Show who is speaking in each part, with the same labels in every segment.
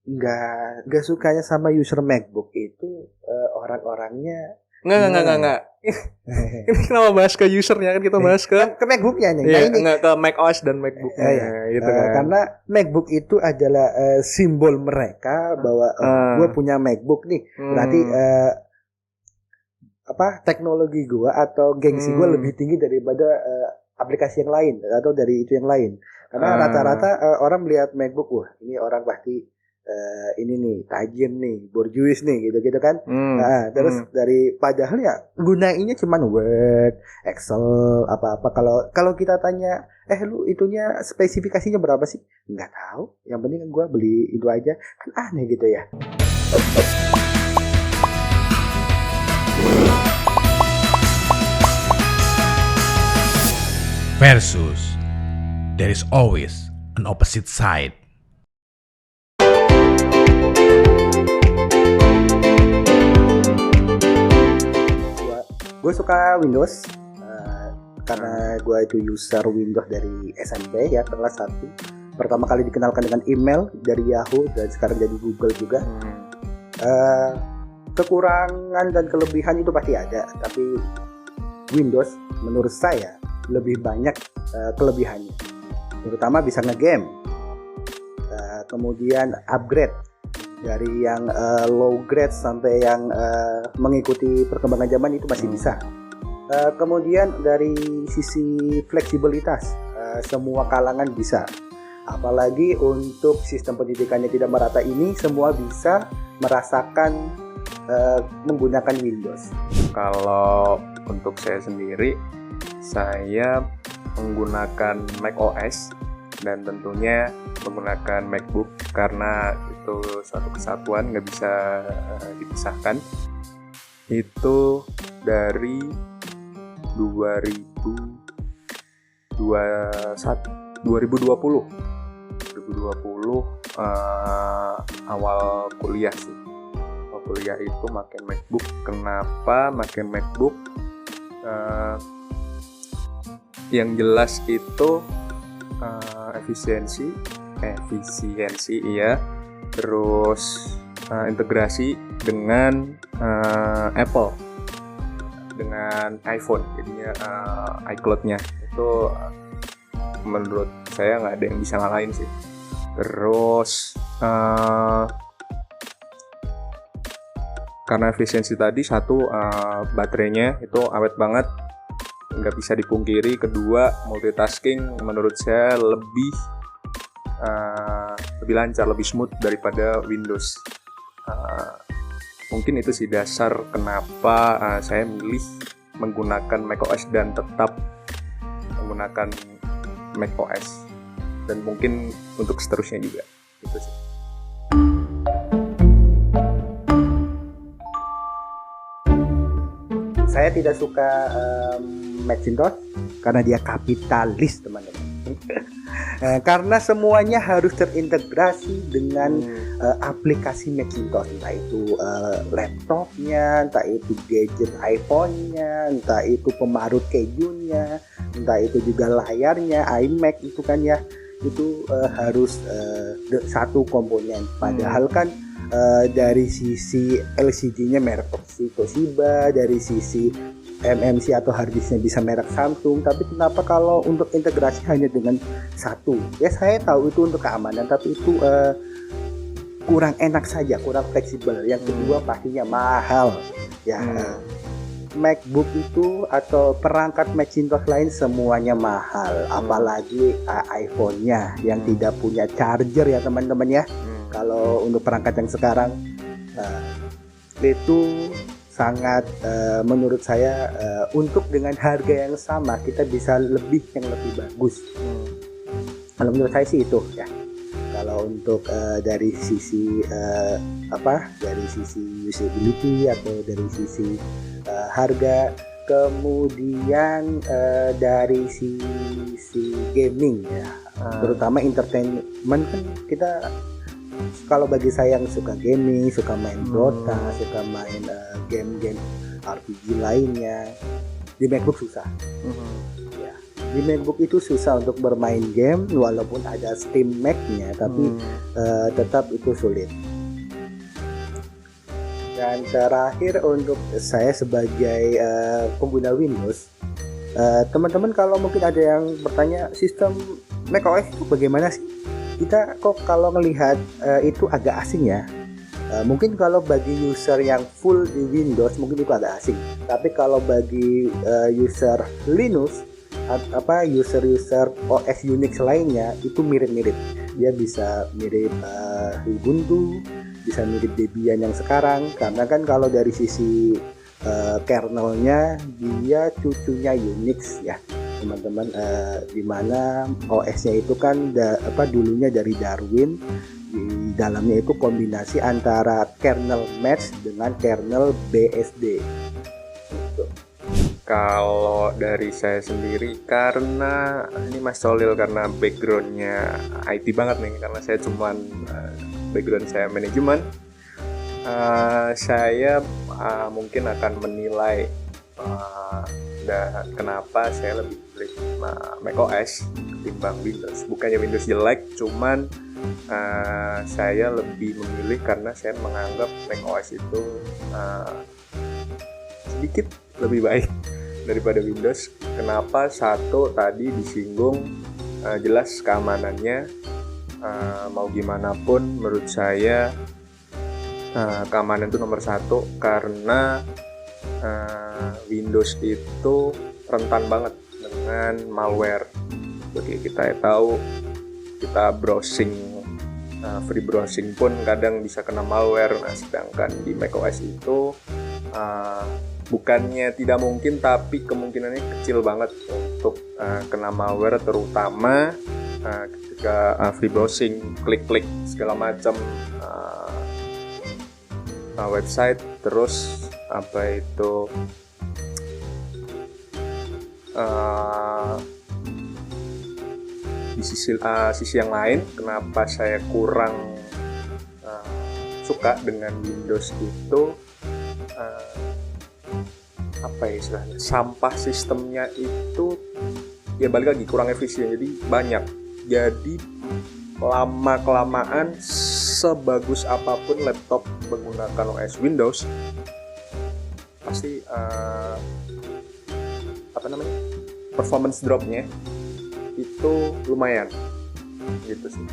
Speaker 1: nggak sukanya sama user MacBook itu orang-orangnya
Speaker 2: Enggak. Ini kenapa bahas ke usernya, kan kita bahas ke
Speaker 1: MacBooknya nih.
Speaker 2: Iya,
Speaker 1: ini
Speaker 2: enggak ke macOS dan MacBooknya gitu kan.
Speaker 1: Karena MacBook itu adalah simbol mereka bahwa gue punya MacBook nih. Berarti teknologi gue atau gengsi gue lebih tinggi daripada aplikasi yang lain atau dari itu yang lain. Karena rata-rata orang melihat MacBook, wah ini orang pasti ini nih tajir nih, borjuis nih, gitu kan. Terus dari padahal ya gunainnya cuman Word, Excel, apa-apa. Kalau kita tanya, lu itunya spesifikasinya berapa sih? Nggak tahu. Yang penting gue beli itu aja. Kan aneh gitu ya.
Speaker 3: Versus, there is always an opposite side.
Speaker 1: Gue suka Windows karena gue itu user Windows dari SMP ya, kelas 1. Pertama kali dikenalkan dengan email dari Yahoo dan sekarang jadi Google juga. Kekurangan dan kelebihan itu pasti ada, tapi Windows menurut saya lebih banyak kelebihannya. Terutama bisa nge-game, kemudian upgrade dari yang low grade sampai yang mengikuti perkembangan zaman itu masih bisa. Kemudian dari sisi fleksibilitas, semua kalangan bisa. Apalagi untuk sistem pendidikannya tidak merata ini, semua bisa merasakan menggunakan Windows.
Speaker 2: Kalau untuk saya sendiri, saya menggunakan macOS dan tentunya menggunakan MacBook karena itu suatu kesatuan, nggak bisa dipisahkan. Itu dari 2020 awal kuliah sih. Awal kuliah itu pakai MacBook. Kenapa pakai MacBook? Yang jelas itu efisiensi iya, terus integrasi dengan Apple, dengan iPhone, jadinya iCloud-nya itu menurut saya nggak ada yang bisa ngalahin sih. Terus karena efisiensi tadi, satu, baterainya itu awet banget, nggak bisa dipungkiri. Kedua, multitasking menurut saya lebih lancar, lebih smooth daripada Windows. Mungkin itu sih dasar kenapa saya milih menggunakan macOS dan tetap menggunakan macOS, dan mungkin untuk seterusnya juga itu sih.
Speaker 1: Saya tidak suka Macintosh karena dia kapitalis, teman-teman. Karena semuanya harus terintegrasi dengan aplikasi Macintosh, entah itu laptopnya, entah itu gadget iPhone-nya, entah itu pemarut kejunya, entah itu juga layarnya, iMac itu kan ya, itu harus satu komponen. Padahal kan dari sisi LCD-nya merek Toshiba, dari sisi MMC atau harddisknya bisa merek Samsung, tapi kenapa kalau untuk integrasi hanya dengan satu? Ya saya tahu itu untuk keamanan, tapi itu kurang enak saja, kurang fleksibel. Yang kedua pastinya mahal. Ya, MacBook itu atau perangkat Macintosh lain semuanya mahal, apalagi iPhone-nya yang tidak punya charger ya teman-teman ya. Kalau untuk perangkat yang sekarang itu sangat menurut saya untuk dengan harga yang sama kita bisa yang lebih bagus. Kalau menurut saya sih itu ya. Kalau untuk dari sisi dari sisi usability atau dari sisi harga, kemudian dari sisi gaming ya, terutama entertainment kan kita. Kalau bagi saya yang suka gaming, suka main Dota, suka main game-game RPG lainnya, di MacBook susah. Ya. Di MacBook itu susah untuk bermain game walaupun ada Steam Mac-nya, tapi tetap itu sulit. Dan terakhir untuk saya sebagai pengguna Windows, teman-teman kalau mungkin ada yang bertanya sistem macOS itu bagaimana sih? Kita kok kalau melihat itu agak asing ya. Mungkin kalau bagi user yang full di Windows mungkin itu agak asing. Tapi kalau bagi user Linux, user OS Unix lainnya itu mirip-mirip. Dia bisa mirip Ubuntu, bisa mirip Debian yang sekarang. Karena kan kalau dari sisi kernelnya dia cucunya Unix ya teman-teman, dimana OS-nya itu kan dulunya dari Darwin. Di dalamnya itu kombinasi antara kernel Match dengan kernel BSD gitu.
Speaker 2: Kalau dari saya sendiri, karena ini Mas Solil karena backgroundnya IT banget nih, karena saya cuman background saya manajemen, saya mungkin akan menilai kenapa saya lebih pilih macOS ketimbang Windows. Bukannya Windows jelek, cuman saya lebih memilih karena saya menganggap macOS itu sedikit lebih baik daripada Windows. Kenapa? Satu, tadi disinggung, jelas keamanannya. Mau gimana pun menurut saya keamanan itu nomor satu, karena Windows itu rentan banget dengan malware. Seperti kita tahu, kita browsing, free browsing pun kadang bisa kena malware. Nah, sedangkan di macOS itu bukannya tidak mungkin, tapi kemungkinannya kecil banget untuk kena malware, terutama ketika free browsing, klik-klik segala macam website. Terus di sisi yang lain, kenapa saya kurang suka dengan Windows itu, istilahnya, sampah sistemnya itu ya balik lagi kurang efisien, jadi banyak. Jadi lama kelamaan, sebagus apapun laptop menggunakan OS Windows, pasti performance dropnya itu lumayan gitu sih.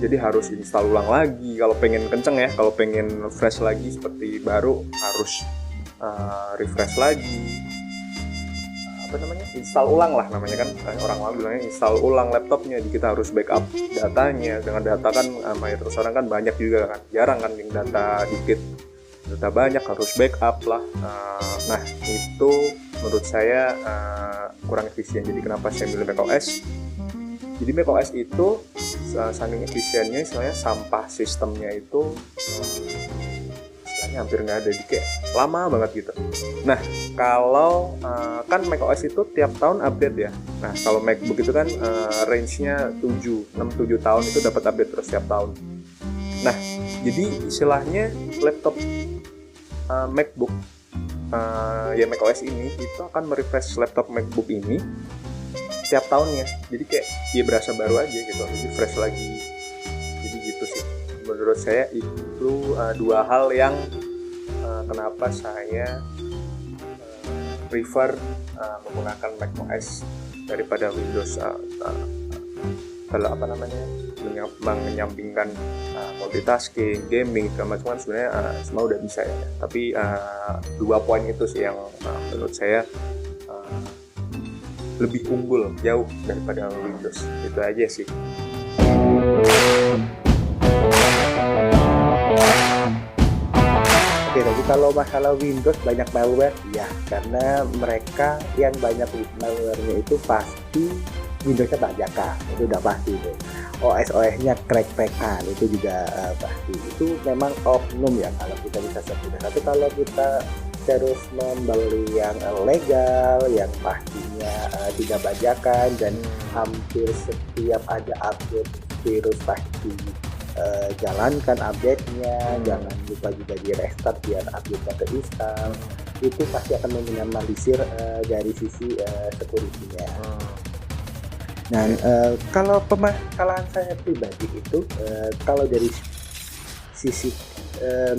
Speaker 2: Jadi harus install ulang lagi kalau pengen kenceng ya. Kalau pengen fresh lagi seperti baru, harus refresh lagi, install ulang lah namanya kan, orang bilangnya install ulang laptopnya. Jadi kita harus backup datanya. Dengan data kan mayoritas orang kan banyak juga kan, jarang kan yang data dikit, data banyak, harus backup lah. Nah itu menurut saya kurang efisien. Jadi kenapa saya milih macOS? Jadi macOS itu saking efisiennya, istilahnya sampah sistemnya itu istilahnya hampir nggak ada, kayak lama banget gitu. Nah kalau kan macOS itu tiap tahun update ya. Nah kalau MacBook itu kan range-nya 6-7 tahun itu dapat update terus tiap tahun. Nah jadi istilahnya laptop MacBook ya macOS ini itu akan merefresh laptop MacBook ini setiap tahunnya. Jadi kayak dia berasa baru aja gitu, jadi fresh lagi. Jadi gitu sih menurut saya, itu dua hal yang kenapa saya prefer menggunakan macOS daripada Windows. Kalau menyampingkan multitasking, gaming, segala macam, sebenarnya semua udah bisa ya. Tapi dua poin itu sih yang menurut saya lebih unggul jauh daripada Windows. Itu aja sih.
Speaker 1: Oke, tapi kalau masalah Windows banyak malware, ya karena mereka yang banyak malware-nya itu pasti Windowsnya bajakan, itu udah pasti tuh. OS-nya crack-crackan, itu juga pasti. Itu memang oknum ya kalau kita bisa sebut. Tapi kalau kita terus membeli yang legal, yang pastinya tidak bajakan, dan hampir setiap ada update virus pasti jalankan update-nya. Jangan lupa juga di restart biar update-nya keinstal. Itu pasti akan meminimalisir dari sisi security-nya. Nah, kalau permasalahan saya pribadi itu, kalau dari sisi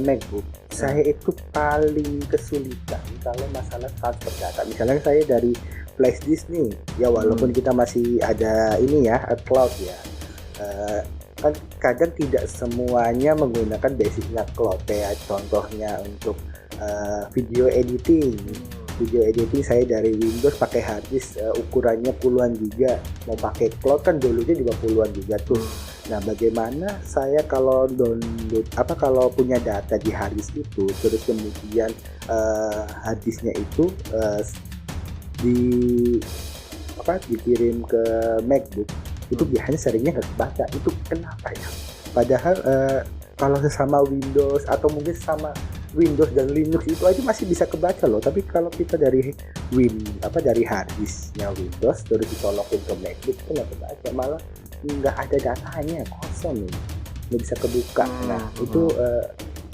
Speaker 1: MacBook, saya itu paling kesulitan kalau masalah transfer data. Misalnya saya dari flash disk nih, ya walaupun kita masih ada ini ya, cloud ya, kan kadang tidak semuanya menggunakan basicnya cloud. Kayak contohnya untuk video editing. Video editing saya dari Windows pakai hard disk ukurannya puluhan giga, mau pakai cloud kan dulunya juga puluhan giga tuh. Nah, bagaimana saya kalau download kalau punya data di hard disk itu, terus kemudian hard disknya itu dikirim ke MacBook, itu biasanya seringnya nggak kebaca. Itu kenapa ya? Padahal kalau sesama Windows atau mungkin sama Windows dan Linux itu aja masih bisa kebaca loh. Tapi kalau kita dari dari hard disknya Windows terus dicolokin ke MacBook itu nggak kebaca, malah nggak ada datanya, kosong nih, nggak bisa kebuka. Nah itu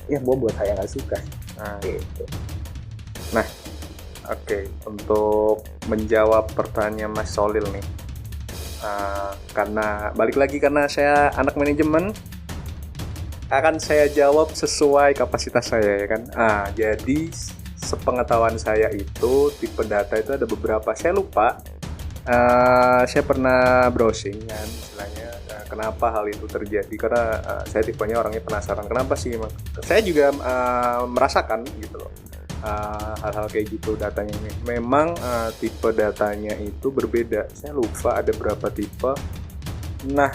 Speaker 1: ya buat saya nggak suka. Gitu.
Speaker 2: Nah, oke, untuk menjawab pertanyaan Mas Solil nih, karena balik lagi karena saya anak manajemen, akan saya jawab sesuai kapasitas saya ya kan. Jadi sepengetahuan saya itu tipe data itu ada beberapa, saya lupa. Saya pernah browsing kan, istilahnya kenapa hal itu terjadi, karena saya tipenya orangnya penasaran kenapa sih. Saya juga merasakan gitu loh, hal-hal kayak gitu. Datanya ini memang tipe datanya itu berbeda, saya lupa ada berapa tipe. Nah,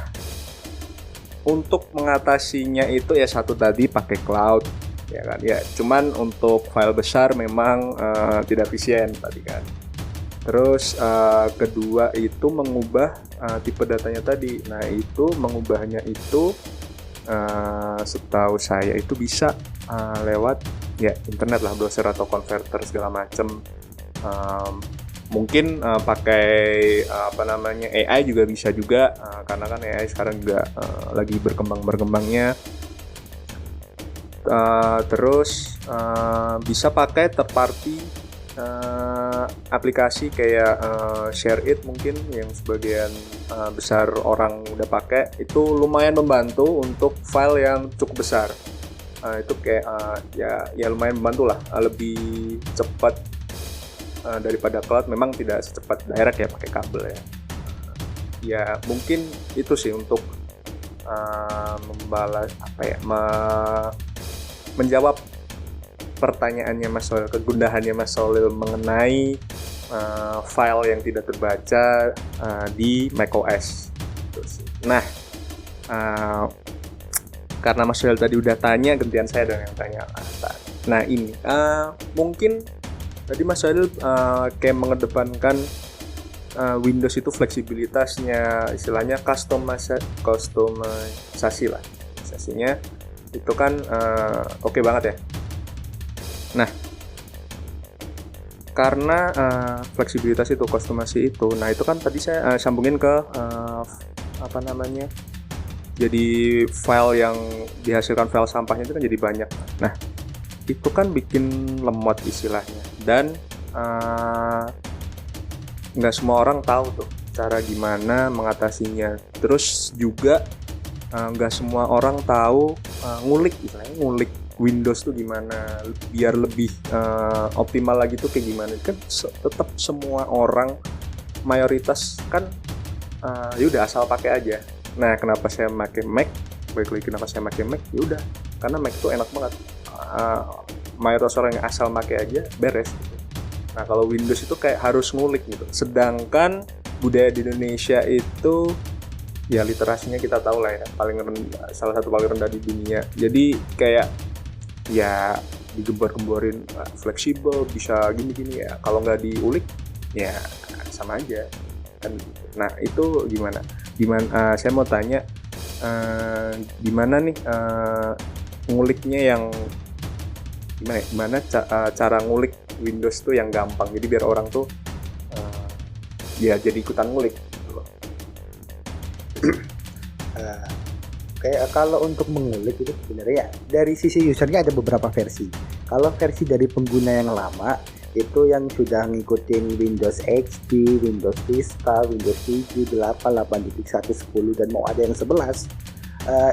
Speaker 2: untuk mengatasinya itu ya satu tadi pakai cloud ya kan ya, cuman untuk file besar memang tidak efisien tadi kan. Terus kedua itu mengubah tipe datanya tadi. Nah, itu mengubahnya itu setahu saya itu bisa lewat ya internet lah, browser atau converter segala macam. Mungkin pakai AI juga bisa juga, karena kan AI sekarang juga lagi berkembangnya. Terus bisa pakai third party aplikasi kayak ShareIt mungkin, yang sebagian besar orang udah pakai. Itu lumayan membantu untuk file yang cukup besar. Itu kayak ya lumayan membantu lah, lebih cepat daripada cloud. Memang tidak secepat direct ya pakai kabel ya. Ya mungkin itu sih untuk menjawab pertanyaannya Mas Solil, kegundahannya Mas Solil mengenai file yang tidak terbaca di macOS. Nah, karena Mas Solil tadi udah tanya, gantian saya dong yang tanya. Nah ini mungkin tadi Mas Solil kayak mengedepankan Windows itu fleksibilitasnya, istilahnya customisasi lah, sasinya itu kan oke banget ya. Nah, karena fleksibilitas itu, customasi itu, nah itu kan tadi saya sambungin ke jadi file yang dihasilkan, file sampahnya itu kan jadi banyak. Nah, itu kan bikin lemot istilahnya, dan nggak semua orang tahu tuh cara gimana mengatasinya. Terus juga nggak semua orang tahu ngulik Windows tuh gimana biar lebih optimal lagi tuh kayak gimana. Kan tetap semua orang mayoritas kan yaudah asal pakai aja. Nah, kenapa saya pakai Mac? Balik lagi kenapa saya pakai Mac? Yaudah karena Mac tuh enak banget. Mayoritas orang yang asal pakai aja beres gitu. Nah, kalau Windows itu kayak harus ngulik gitu. Sedangkan budaya di Indonesia itu ya literasinya kita tahu lah ya, paling rendah, salah satu paling rendah di dunia. Jadi kayak ya digembar-gemborin fleksibel, bisa gini-gini ya. Kalau nggak diulik ya sama aja kan. Nah, itu gimana? Saya mau tanya gimana nih nguliknya yang gimana cara ngulik Windows tuh yang gampang, jadi biar orang tuh ya jadi ikutan ngulik gitu loh.
Speaker 1: Kayak kalau untuk mengulik itu sebenarnya dari sisi usernya ada beberapa versi. Kalau versi dari pengguna yang lama itu yang sudah ngikutin Windows XP, Windows Vista, Windows 7, 8, 8.1, 10 dan mau ada yang 11,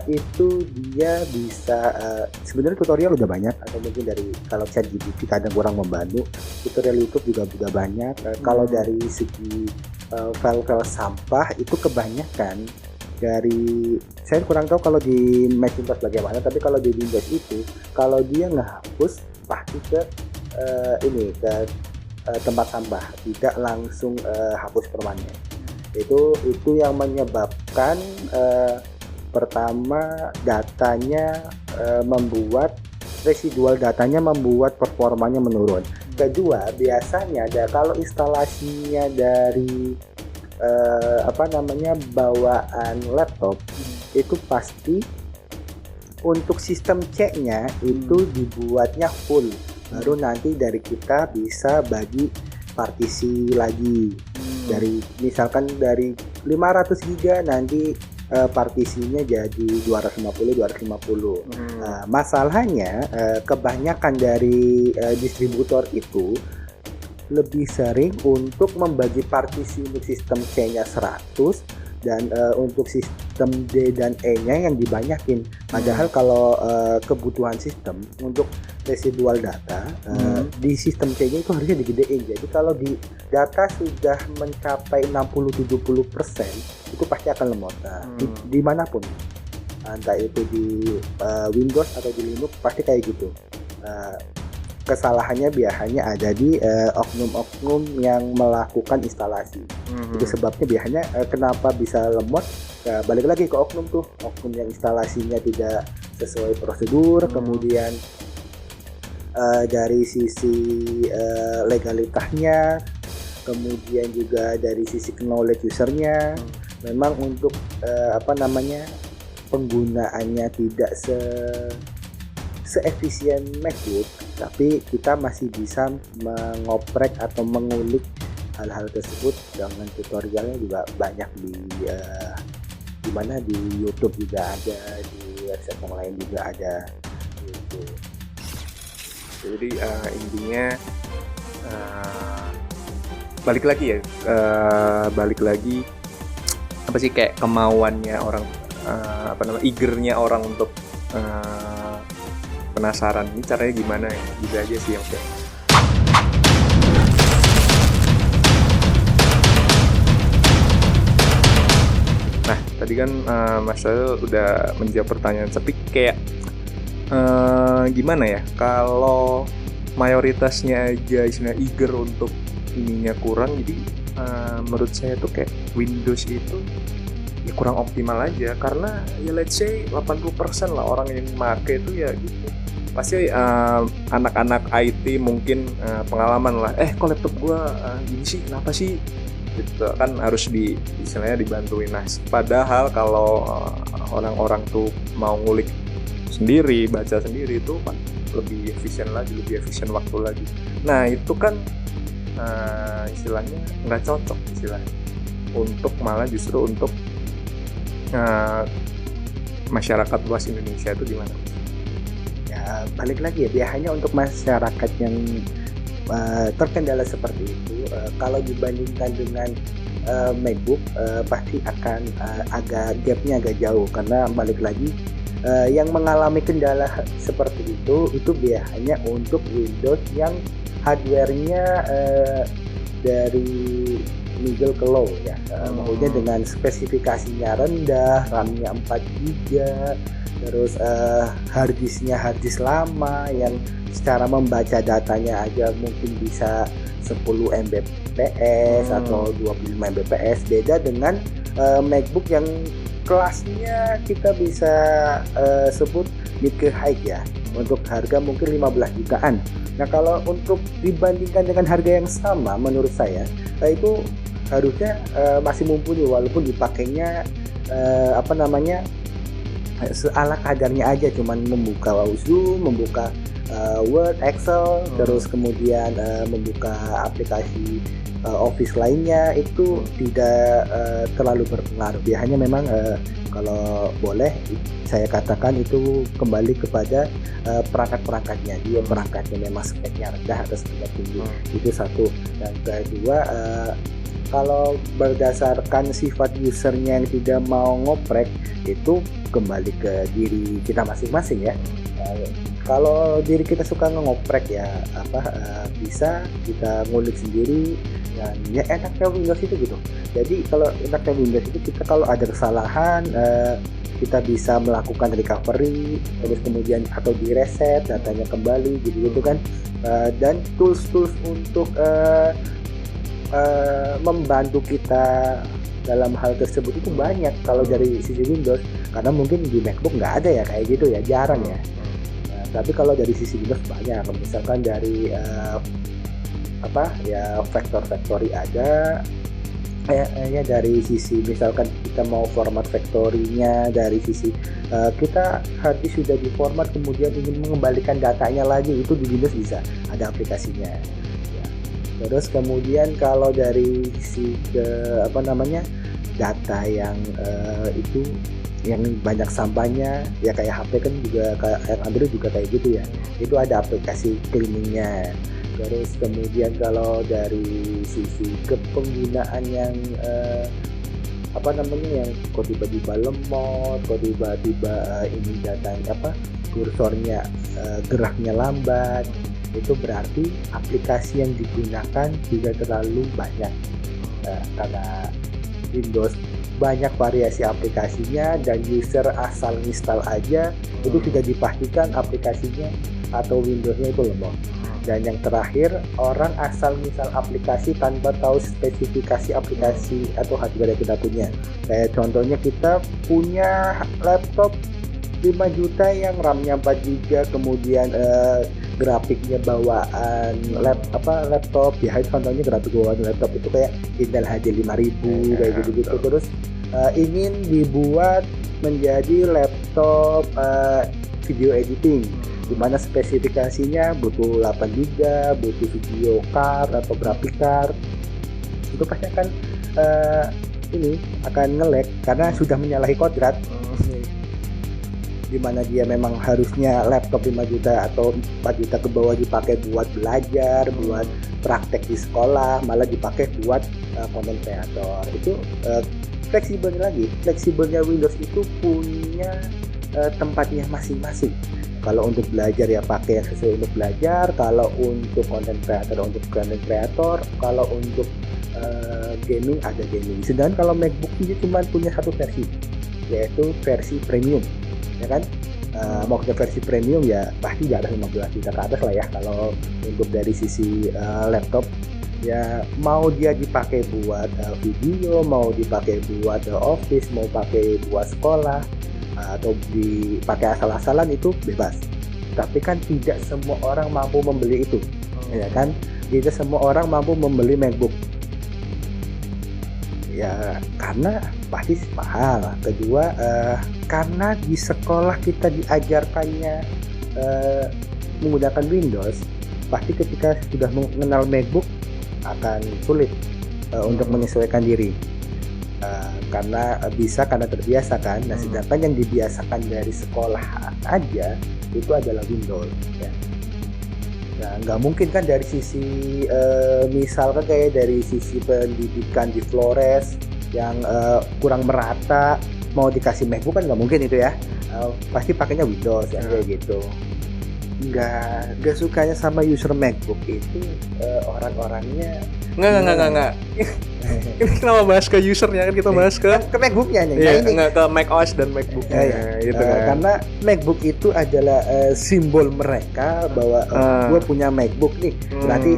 Speaker 1: itu dia bisa sebenarnya tutorial udah banyak, atau mungkin dari kalau ChatGPT kadang kurang membantu, tutorial YouTube juga udah banyak. Kalau dari segi file-file sampah itu kebanyakan dari, saya kurang tahu kalau di Macintosh bagaimana, tapi kalau di Windows itu kalau dia ngehapus pasti ke tempat sampah, tidak langsung hapus permanen. Itu yang menyebabkan pertama datanya membuat residual datanya membuat performanya menurun. Kedua, biasanya kalau instalasinya dari bawaan laptop itu pasti untuk sistem C-nya itu dibuatnya full. Baru nanti dari kita bisa bagi partisi lagi. Dari misalkan dari 500 GB nanti partisinya jadi 250. Masalahnya kebanyakan dari distributor itu lebih sering untuk membagi partisi untuk sistem C-nya 100 dan untuk sistem D dan E-nya yang dibanyakin. Padahal kalau kebutuhan sistem untuk residual data di sistem C-nya itu harusnya digedein. Jadi kalau di data sudah mencapai 60-70% itu pasti akan lemot. Dimanapun, entah itu di Windows atau di Linux pasti kayak gitu. Kesalahannya biasanya ada di oknum-oknum yang melakukan instalasi. Itu sebabnya biasanya kenapa bisa lemot. Balik lagi ke oknum tuh, oknum yang instalasinya tidak sesuai prosedur, kemudian dari sisi legalitasnya, kemudian juga dari sisi knowledge usernya, memang untuk penggunaannya tidak seefisien MacBook, tapi kita masih bisa mengoprek atau mengulik hal-hal tersebut dengan tutorialnya juga banyak di mana di YouTube juga ada, di website yang lain juga ada gitu.
Speaker 2: Jadi intinya balik lagi apa sih kayak kemauannya orang, eagernya orang untuk penasaran ini caranya gimana ya, gitu aja sih yang kayak. Nah tadi kan Mas Syahril udah menjawab pertanyaan, tapi kayak gimana ya kalau mayoritasnya aja istilah eager untuk ininya kurang, jadi menurut saya tuh kayak Windows itu ya kurang optimal aja, karena ya let's say 80% lah orang yang make itu ya gitu. Pasti anak-anak IT mungkin pengalaman lah, kok laptop gua gini sih, kenapa sih gitu kan, harus istilahnya dibantuin. Nah padahal kalau orang-orang tuh mau ngulik sendiri, baca sendiri itu lebih efisien waktu lagi. Nah itu kan istilahnya nggak cocok istilahnya untuk, malah justru untuk masyarakat luas Indonesia itu gimana?
Speaker 1: Ya balik lagi ya, biasanya untuk masyarakat yang terkendala seperti itu, kalau dibandingkan dengan MacBook pasti akan gapnya agak jauh, karena balik lagi yang mengalami kendala seperti itu biasanya untuk Windows yang hardware-nya dari middle ke low ya, maksudnya dengan spesifikasinya rendah, RAM-nya 4 GB, terus harddisk-nya harddisk lama yang secara membaca datanya aja mungkin bisa 10 Mbps atau 25 Mbps. Beda dengan MacBook yang kelasnya kita bisa sebut mid ke high ya, untuk harga mungkin 15 jutaan. Nah kalau untuk dibandingkan dengan harga yang sama, menurut saya itu harusnya masih mumpuni, walaupun dipakainya seala kadarnya aja, cuman membuka Zoom, membuka Word, Excel, terus kemudian membuka aplikasi Office lainnya, itu tidak terlalu berpengaruh. Biasanya memang kalau boleh saya katakan itu kembali kepada perangkat-perangkatnya. Dia perangkatnya memang speknya rendah atau speknya tinggi. Itu satu. Dan kedua, kalau berdasarkan sifat usernya yang tidak mau ngoprek, itu kembali ke diri kita masing-masing ya. Kalau diri kita suka ngoprek ya bisa kita ngulik sendiri, dan ya enaknya Windows itu gitu. Jadi kalau enaknya Windows itu, kita kalau ada kesalahan kita bisa melakukan recovery, terus kemudian atau di reset datanya kembali gitu kan. Dan tools untuk membantu kita dalam hal tersebut itu banyak kalau dari sisi Windows, karena mungkin di MacBook nggak ada ya kayak gitu ya, jarang ya. Tapi kalau dari sisi Windows banyak, misalkan dari factory ada, kayaknya dari sisi misalkan kita mau format factory-nya, dari sisi kita harddisk sudah diformat kemudian ingin mengembalikan datanya lagi, itu di Windows bisa ada aplikasinya. Terus kemudian kalau dari sisi data yang itu yang banyak sampahnya ya, kayak HP kan juga, kayak Android juga kayak gitu ya, itu ada aplikasi cleaningnya. Terus kemudian kalau dari sisi kepenggunaan yang yang kok tiba-tiba lemot, kok tiba-tiba ini datanya kursornya geraknya lambat, itu berarti aplikasi yang digunakan juga terlalu banyak. Karena Windows banyak variasi aplikasinya, dan user asal install aja itu sudah dipastikan aplikasinya atau Windowsnya itu lemot. Dan yang terakhir, orang asal install aplikasi tanpa tahu spesifikasi aplikasi atau hardware yang kita punya. Kayak contohnya kita punya laptop 5 juta yang RAM-nya 4 GB, kemudian grafiknya bawaan laptop ya, contohnya grafik bawaan laptop itu kayak Intel HD 5000 kayak gitu-gitu. Terus ingin dibuat menjadi laptop video editing, di mana spesifikasinya butuh 8 GB, butuh video card atau graphic card, itu pasti akan akan nge-lag karena sudah menyalahi kodrat. Di mana dia memang harusnya laptop 5 juta atau 4 juta ke bawah dipakai buat belajar, buat praktek di sekolah, malah dipakai buat content creator. Itu fleksibelnya Windows itu punya tempatnya masing-masing. Kalau untuk belajar ya pakai yang sesuai untuk belajar, kalau untuk content creator, kalau untuk gaming ada gaming. Sedangkan kalau MacBook ini cuma punya satu versi, yaitu versi premium, ya kan? Mau ke versi premium ya pasti di atas 15 juta ke atas lah ya. Kalau untuk dari sisi laptop ya, mau dia dipakai buat video, mau dipakai buat office, mau pakai buat sekolah, atau dipakai asal-asalan, itu bebas. Tapi kan tidak semua orang mampu membeli itu, ya kan? Tidak semua orang mampu membeli MacBook. Ya karena pasti mahal. Kedua, karena di sekolah kita diajarkannya menggunakan Windows, pasti ketika sudah mengenal MacBook akan sulit untuk menyesuaikan diri. Karena terbiasa kan. Nah, sedangkan yang dibiasakan dari sekolah aja itu adalah Windows ya. Nah, nggak mungkin kan dari sisi misalkan kayak dari sisi pendidikan di Flores yang kurang merata mau dikasih MacBook kan nggak mungkin itu ya. Pasti pakainya Windows ya, kayak gitu. Nggak sukanya sama user MacBook itu orang-orangnya
Speaker 2: Nggak. Ini kenapa bahas ke usernya, kan kita bahas ke
Speaker 1: MacBooknya nih.
Speaker 2: Iya, nggak ke macOS dan MacBooknya gitu kan.
Speaker 1: Karena MacBook itu adalah simbol mereka bahwa gue punya MacBook nih. Berarti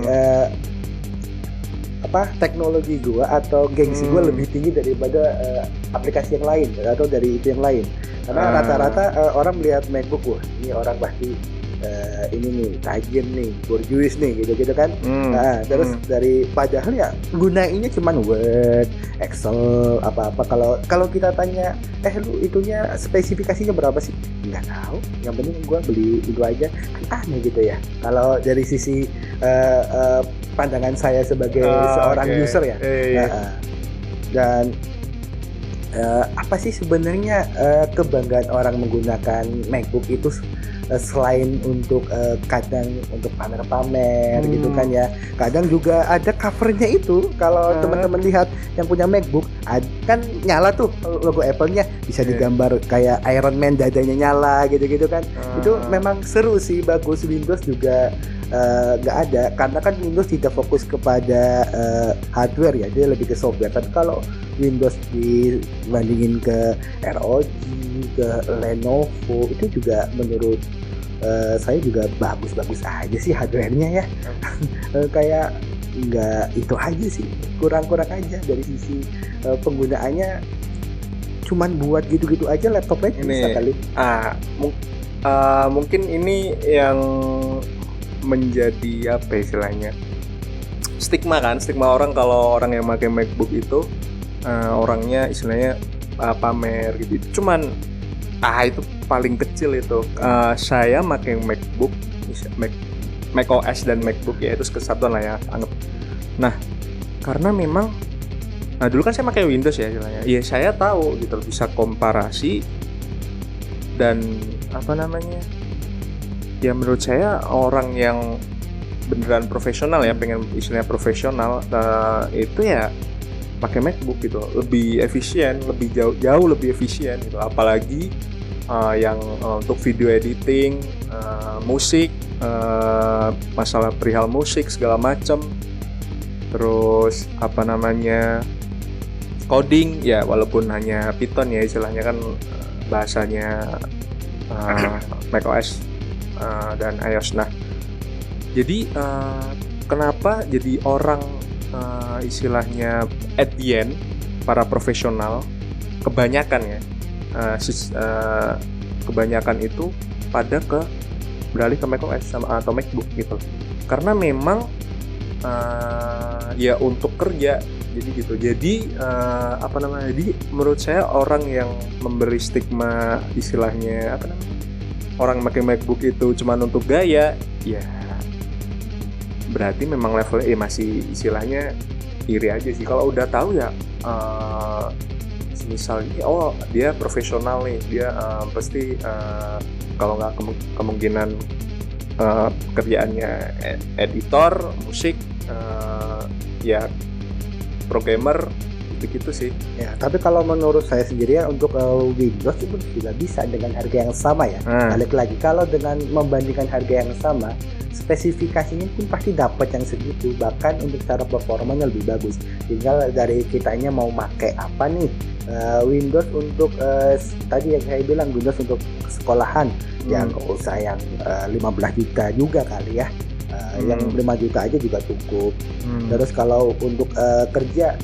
Speaker 1: teknologi gue atau gengsi gue lebih tinggi daripada aplikasi yang lain atau dari itu yang lain. Karena rata-rata orang melihat MacBook, wah ini orang pasti ini nih tajam nih, borjuis nih, gitu-gitu kan. Nah, terus dari padahal ya gunainnya cuman Word, Excel, apa-apa. Kalau kita tanya, lu itunya spesifikasinya berapa sih? Nggak tahu. Yang penting gue beli itu aja. Kan aneh gitu ya. Kalau dari sisi pandangan saya sebagai seorang user ya. Dan apa sih sebenarnya kebanggaan orang menggunakan MacBook itu selain untuk kadang untuk pamer-pamer gitu kan ya, kadang juga ada covernya itu. Kalau teman-teman lihat yang punya MacBook kan nyala tuh logo Apple-nya, bisa digambar kayak Iron Man dadanya nyala gitu-gitu kan. Itu memang seru sih, bagus. Windows juga nggak ada, karena kan Windows tidak fokus kepada hardware ya, dia lebih ke software. Tapi kalau Windows dibandingin ke ROG, ke Lenovo, itu juga menurut saya juga bagus-bagus aja sih hardware-nya ya. Kayak nggak itu aja sih, kurang-kurang aja dari sisi penggunaannya. Cuman buat gitu-gitu aja laptopnya bisa kali.
Speaker 2: Mungkin ini yang menjadi apa istilahnya, stigma orang kalau orang yang pakai MacBook itu orangnya istilahnya pamer gitu. Cuman itu paling kecil itu. Saya pakai MacBook, Mac OS dan MacBook ya, itu kesatuan lah ya anggap. Nah, karena memang dulu kan saya pakai Windows ya istilahnya. Iya, saya tahu gitu, bisa komparasi dan apa namanya? Ya menurut saya orang yang beneran profesional ya, pengen istilahnya profesional, itu ya pakai MacBook gitu, lebih efisien, lebih jauh lebih efisien gitu. Apalagi yang untuk video editing, musik, masalah perihal musik segala macam, terus apa namanya coding ya, walaupun hanya Python ya istilahnya kan bahasanya macOS dan iOS. Nah, jadi kenapa jadi orang istilahnya at the end, para profesional kebanyakan ya, kebanyakan itu pada beralih ke macOS atau MacBook gitu, karena memang ya untuk kerja jadi gitu. Jadi apa namanya, jadi menurut saya orang yang memberi stigma istilahnya apa namanya, orang pakai MacBook itu cuma untuk gaya, ya berarti memang levelnya masih istilahnya iri aja sih. Kalau udah tahu ya, misalnya dia profesional nih, dia pasti kalau nggak kemungkinan kerjaannya editor musik, ya programmer gitu sih
Speaker 1: ya. Tapi kalau menurut saya sendiri ya, untuk Windows itu juga bisa dengan harga yang sama ya. Balik lagi, kalau dengan membandingkan harga yang sama, spesifikasinya pun pasti dapat yang segitu, bahkan untuk cara performanya lebih bagus. Tinggal dari kitanya mau pakai apa nih. Windows untuk tadi yang saya bilang, Windows untuk sekolahan yang nggak usah yang 15 juta juga kali ya. Yang 5 juta aja juga cukup. Terus kalau untuk kerja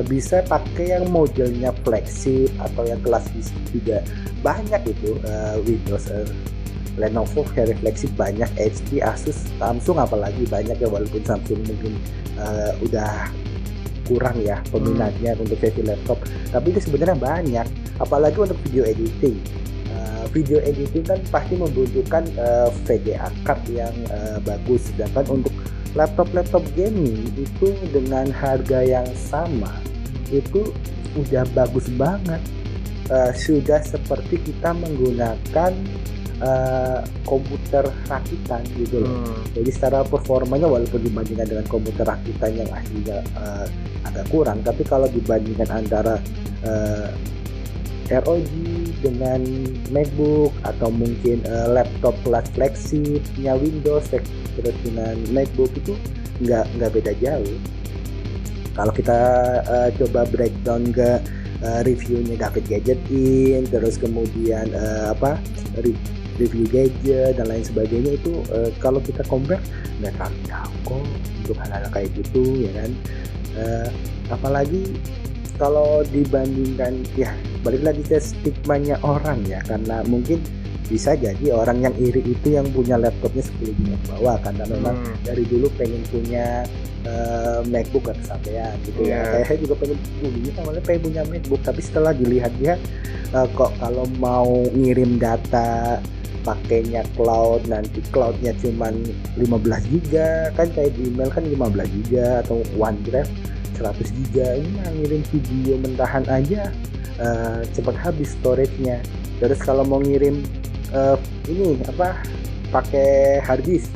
Speaker 1: bisa pakai yang modelnya flagship atau yang kelas juga banyak itu. Windows Lenovo seri flagship banyak, HP, Asus, Samsung apalagi banyak ya, walaupun Samsung mungkin udah kurang ya peminatnya untuk seri laptop, tapi itu sebenarnya banyak. Apalagi untuk video editing. Video editing kan pasti membutuhkan VGA card yang bagus, sedangkan untuk laptop gaming itu dengan harga yang sama itu udah bagus banget. Sudah seperti kita menggunakan komputer rakitan gitu loh. Jadi secara performanya walaupun dibandingkan dengan komputer rakitan yang aslinya agak kurang, tapi kalau dibandingkan antara ROG dengan MacBook atau mungkin laptop kelas flagshipnya Windows terus dengan MacBook, itu nggak beda jauh. Kalau kita coba breakdown ke reviewnya David Gadgetin, terus kemudian review gadget dan lain sebagainya, itu kalau kita compare nggak terlalu jauh kok untuk hal-hal kayak gitu ya kan. Apalagi kalau dibandingkan, ya balik lagi ke stigmanya orang ya, karena mungkin bisa jadi orang yang iri itu yang punya laptopnya 10 juta ke bawah, karena memang dari dulu pengen punya MacBook atau kesampaian gitu ya. Saya juga pengen punya MacBook, tapi setelah dilihat-lihat kok kalau mau ngirim data pakainya cloud, nanti cloudnya cuman 15 GB kan, kayak di email kan 15 GB atau OneDrive 100 GB. Ini mah ngirim video mentahan aja cepat habis storage-nya. Terus kalau mau ngirim ini apa pakai hard disk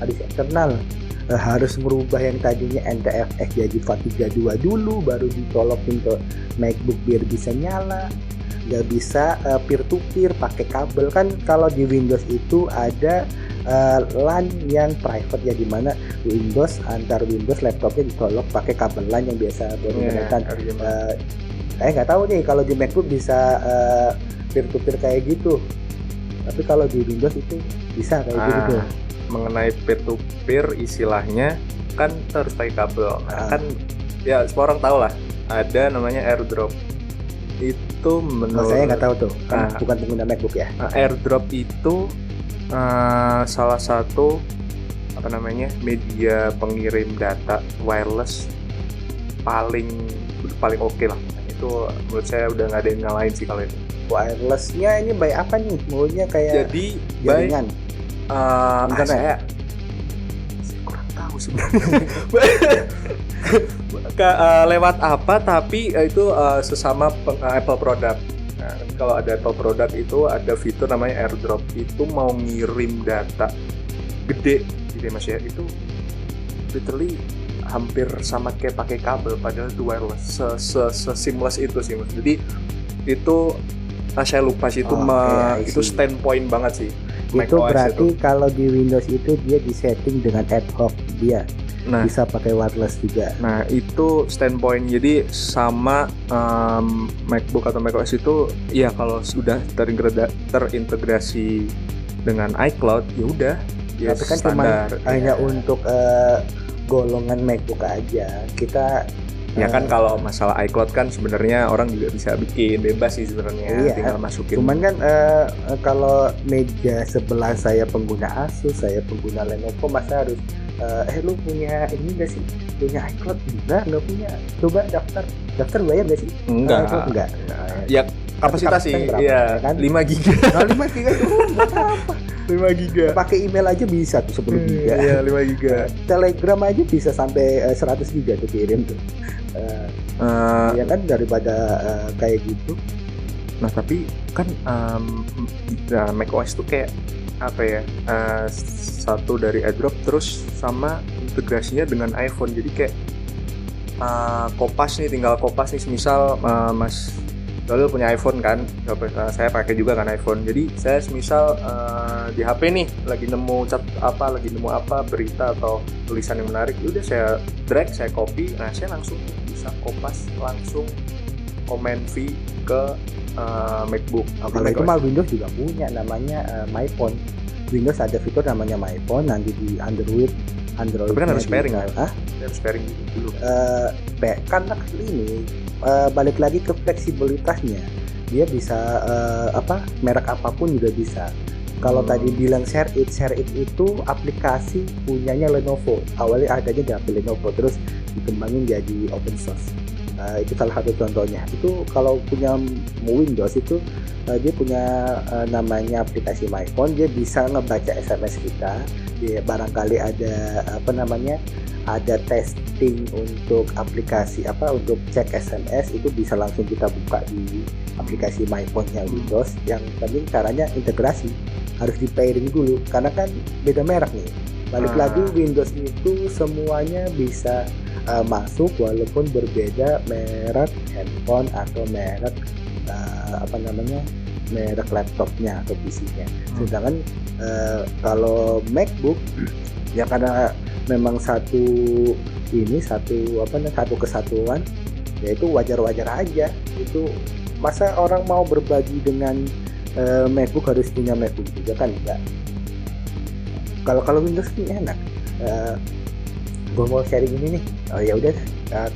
Speaker 1: eksternal. Harus merubah yang tadinya NTFS jadi FAT32 dulu baru dicolokin ke MacBook biar bisa nyala. Nggak bisa peer to peer pakai kabel. Kan kalau di Windows itu ada LAN yang private ya, dimana Windows antar Windows laptopnya dicolok pakai kabel LAN yang biasa buat menggunakan. Nggak tahu nih kalau di MacBook bisa peer to peer kayak gitu, tapi kalau di Windows itu bisa kayak gitu.
Speaker 2: Mengenai peer to peer istilahnya kan harus pakai kabel. Kan ya semua orang tahu lah ada namanya AirDrop. Itu menurut
Speaker 1: saya nggak tahu tuh, kan bukan pengguna MacBook ya.
Speaker 2: AirDrop itu salah satu media pengirim data wireless paling oke lah. Itu menurut saya udah nggak ada yang ngalahin sih kalau itu.
Speaker 1: Wirelessnya ini by apa nih? Maunya kayak
Speaker 2: jadi
Speaker 1: jaringan.
Speaker 2: Saya kurang tahu sebenarnya. Lewat apa, tapi itu sesama Apple product. Nah, kalau ada Apple product itu ada fitur namanya AirDrop. Itu mau ngirim data gede gitu Mas ya. Itu literally hampir sama kayak pakai kabel padahal itu wireless. Seamless itu sih Mas. Jadi itu saya lupa sih itu standpoint banget sih.
Speaker 1: Itu berarti kalau di Windows itu dia disetting dengan ad hoc, dia bisa pakai wireless juga.
Speaker 2: Nah itu standpoint. Jadi sama MacBook atau macOS itu ya kalau sudah terintegrasi dengan iCloud ya udah ya
Speaker 1: tapi kan
Speaker 2: standar.
Speaker 1: Cuma hanya untuk golongan MacBook aja. Kita
Speaker 2: ya kan kalau masalah iCloud kan sebenarnya orang juga bisa bikin bebas sih sebenarnya, tinggal masukin.
Speaker 1: Cuman kan kalau meja sebelah saya pengguna Asus, saya pengguna Lenovo, masa harus lu punya ini nggak sih, punya iCloud? Nggak punya. Coba daftar bayar nggak sih? Enggak.
Speaker 2: Ya kapasitas sih, ya kan 5 GB.
Speaker 1: 5 GB itu apa?
Speaker 2: 5 GB.
Speaker 1: Pakai email aja bisa tuh 10 GB.
Speaker 2: Iya 5 GB.
Speaker 1: Telegram aja bisa sampai 100 GB tuh kirim tuh. Ya kan daripada kayak gitu.
Speaker 2: Nah tapi kan macOS tuh kayak apa ya, satu dari AirDrop terus sama integrasinya dengan iPhone. Jadi kayak tinggal kopas nih, misal Mas Dolil punya iPhone kan, saya pakai juga kan iPhone. Jadi saya misal di HP nih lagi nemu berita atau tulisan yang menarik, udah saya drag, saya copy, nah saya langsung bisa kopas langsung comment V ke MacBook.
Speaker 1: Kalau itu mah Windows juga punya namanya MyPhone. Windows ada fitur namanya MyPhone, nanti di Android.
Speaker 2: Tapi kan harus pairing kan? Harus pairing dulu.
Speaker 1: Karena ini balik lagi ke fleksibilitasnya, dia bisa merek apapun juga bisa. Kalau tadi bilang Share It itu aplikasi punyanya Lenovo. Awalnya adanya di HP Lenovo, terus dikembangin jadi open source. Itu salah satu contohnya. Itu kalau punya Windows itu dia punya namanya aplikasi MyPhone. Dia bisa ngebaca SMS kita. Dia barangkali ada ada testing untuk aplikasi untuk cek SMS, itu bisa langsung kita buka di aplikasi MyPhone-nya Windows. Yang penting caranya integrasi, harus di pairing dulu karena kan beda merek nih. Balik lagi Windows itu semuanya bisa masuk walaupun berbeda merek handphone atau merek merek laptopnya atau PC-nya. Sedangkan kalau MacBook ya karena memang satu kesatuan, ya itu wajar-wajar aja. Itu masa orang mau berbagi dengan MacBook harus punya MacBook juga kan enggak. Kalau Windows ini enak. Gue mau sharing ini nih, ya udah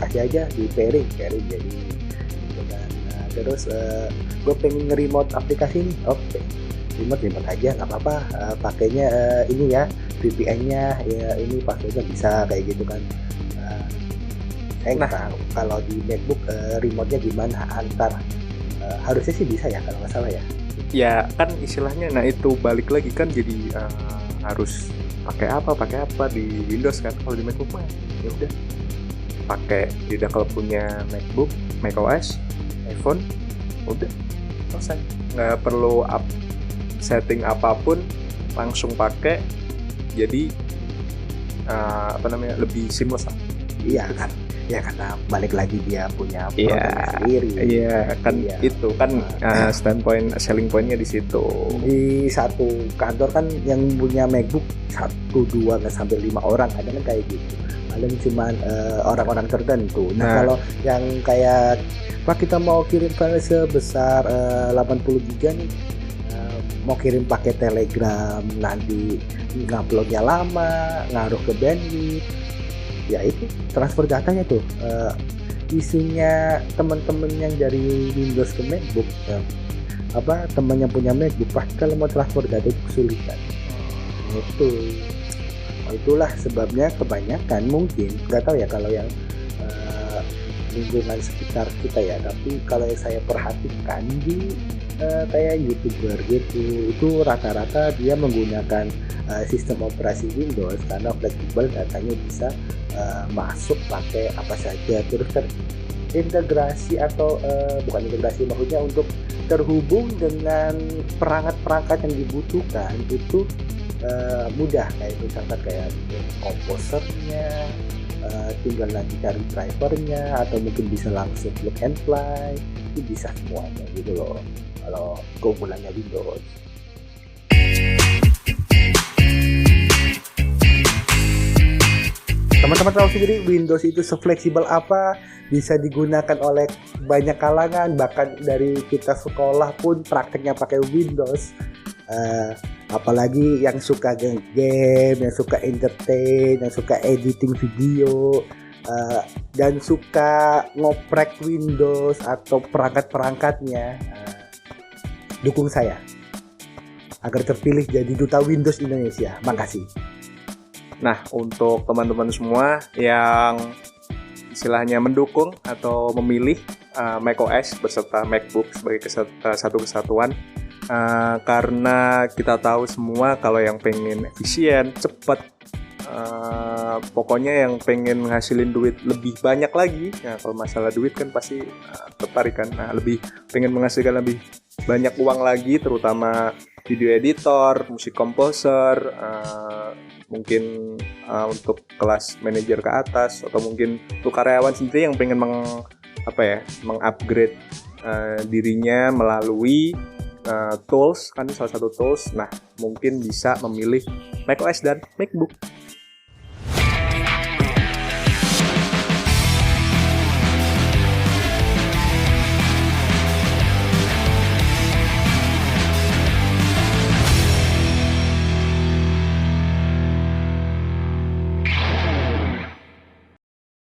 Speaker 1: kasih aja di pairing jadi gitu kan. Terus gue pengen nge-remote aplikasi nih, oke, remote aja nggak apa-apa, pakainya ini ya VPN-nya ya ini passwordnya bisa kayak gitu kan. Saya nggak tahu kalau di MacBook remote-nya gimana antar, harusnya sih bisa ya kalau nggak salah ya.
Speaker 2: Ya kan istilahnya, nah itu balik lagi kan jadi harus pakai apa di Windows kan. Kalau di MacBook mah ya udah pakai, tidak kalau punya MacBook, macOS, iPhone, udah selesai, nggak perlu setting apapun langsung pakai, jadi lebih seamless lah.
Speaker 1: Iya kan, ya karena balik lagi dia punya
Speaker 2: Iya.
Speaker 1: produknya sendiri.
Speaker 2: Iya kan,
Speaker 1: Iya.
Speaker 2: itu kan standpoint selling pointnya di situ.
Speaker 1: Di satu kantor kan yang punya MacBook 1, 2 nggak sampai 5 orang, ada kan kayak gitu. Paling cuman orang-orang tertentu. Nah,
Speaker 2: Nah.
Speaker 1: kalau yang kayak Pak, kita mau kirim file sebesar 80 giga nih, mau kirim pakai Telegram, nanti nguploadnya lama, ngaruh ke bandwidth, ya itu transfer datanya tuh. Isunya teman-teman yang dari Windows ke MacBook, teman yang punya MacBook pasti kalau mau transfer data itu kesulitan. Itulah sebabnya kebanyakan, mungkin nggak tahu ya kalau yang lingkungan sekitar kita ya, tapi kalau yang saya perhatikan di kayak YouTuber gitu, itu rata-rata dia menggunakan sistem operasi Windows karena fleksibel, datanya bisa masuk pakai apa saja, terus terintegrasi atau bukan integrasi, maksudnya untuk terhubung dengan perangkat-perangkat yang dibutuhkan itu mudah, kayak misalkan kayak komposernya, tinggal nanti cari drivernya, atau mungkin bisa langsung plug and play, itu bisa semuanya gitu loh kalau keunggulannya Windows. Teman-teman tahu sendiri Windows itu sefleksibel apa, bisa digunakan oleh banyak kalangan, bahkan dari kita sekolah pun prakteknya pakai Windows. Apalagi yang suka game, yang suka entertain, yang suka editing video, dan suka ngoprek Windows atau perangkat-perangkatnya, dukung saya agar terpilih jadi duta Windows Indonesia. Makasih.
Speaker 2: Nah, untuk teman-teman semua yang istilahnya mendukung atau memilih macOS beserta MacBook sebagai satu kesatuan, karena kita tahu semua kalau yang pengen efisien, cepat, pokoknya yang pengen ngasilin duit lebih banyak lagi. Nah, kalau masalah duit kan pasti tertarik kan. Nah, lebih pengen menghasilkan lebih banyak uang lagi, terutama video editor, musik komposer, mungkin untuk kelas manajer ke atas, atau mungkin untuk karyawan sendiri yang pengen mengupgrade dirinya melalui tools, kan salah satu tools. Nah, mungkin bisa memilih macOS dan MacBook.